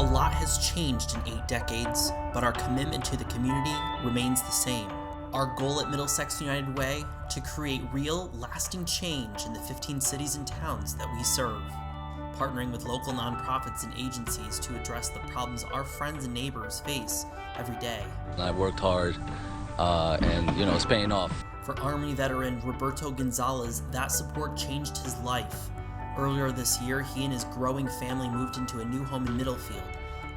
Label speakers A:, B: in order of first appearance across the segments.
A: A lot has changed in 8 decades, but our commitment to the community remains the same. Our goal at Middlesex United Way, to create real, lasting change in the 15 cities and towns that we serve. Partnering with local nonprofits and agencies to address the problems our friends and neighbors face every day.
B: I've worked hard, and it's paying off.
A: For Army veteran Roberto Gonzalez, that support changed his life. Earlier this year, he and his growing family moved into a new home in Middlefield,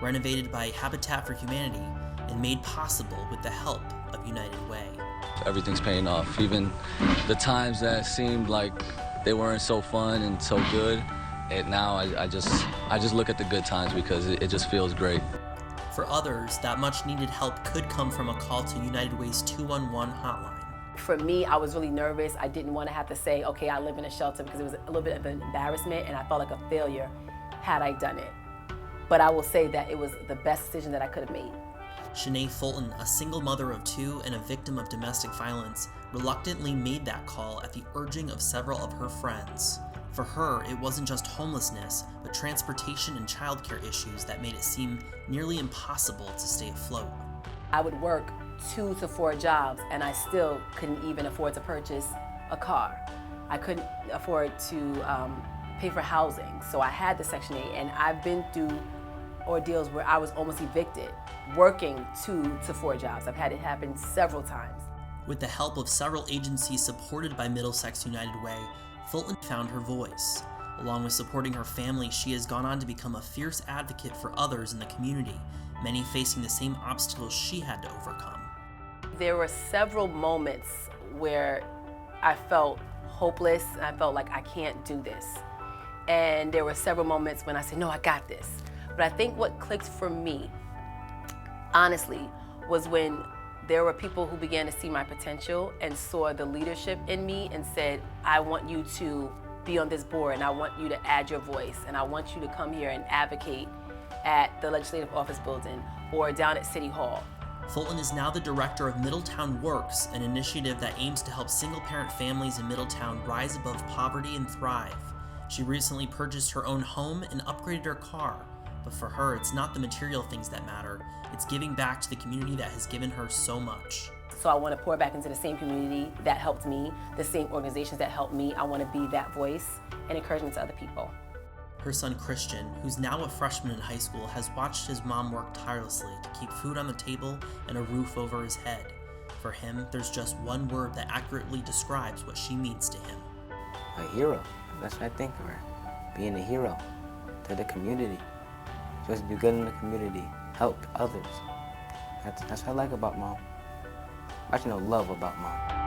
A: renovated by Habitat for Humanity and made possible with the help of United Way.
B: Everything's paying off. Even the times that seemed like they weren't so fun and so good, now I just look at the good times because it just feels great.
A: For others, that much needed help could come from a call to United Way's 211 hotline.
C: For me, I was really nervous. I didn't want to have to say, okay, I live in a shelter, because it was a little bit of an embarrassment and I felt like a failure had I done it. But I will say that it was the best decision that I could have made.
A: Shanae Fulton, a single mother of 2 and a victim of domestic violence, reluctantly made that call at the urging of several of her friends. For her, it wasn't just homelessness, but transportation and childcare issues that made it seem nearly impossible to stay afloat.
C: I would work 2 to 4 jobs and I still couldn't even afford to purchase a car. I couldn't afford to pay for housing, so I had the Section 8, and I've been through ordeals where I was almost evicted, working 2 to 4 jobs. I've had it happen several times.
A: With the help of several agencies supported by Middlesex United Way, Fulton found her voice. Along with supporting her family, she has gone on to become a fierce advocate for others in the community, many facing the same obstacles she had to overcome.
C: There were several moments where I felt hopeless, and I felt like I can't do this. And there were several moments when I said, no, I got this. But I think what clicked for me, honestly, was when there were people who began to see my potential and saw the leadership in me and said, I want you to be on this board, and I want you to add your voice, and I want you to come here and advocate at the Legislative Office Building or down at City Hall.
A: Fulton is now the director of Middletown Works, an initiative that aims to help single-parent families in Middletown rise above poverty and thrive. She recently purchased her own home and upgraded her car. But for her, it's not the material things that matter. It's giving back to the community that has given her so much.
C: So I want to pour back into the same community that helped me, the same organizations that helped me. I want to be that voice and encouragement to other people.
A: Her son Christian, who's now a freshman in high school, has watched his mom work tirelessly to keep food on the table and a roof over his head. For him, there's just one word that accurately describes what she means to him.
D: A hero. That's what I think of her. Being a hero to the community. Just do good in the community, help others. That's what I like about Mom. I love about Mom.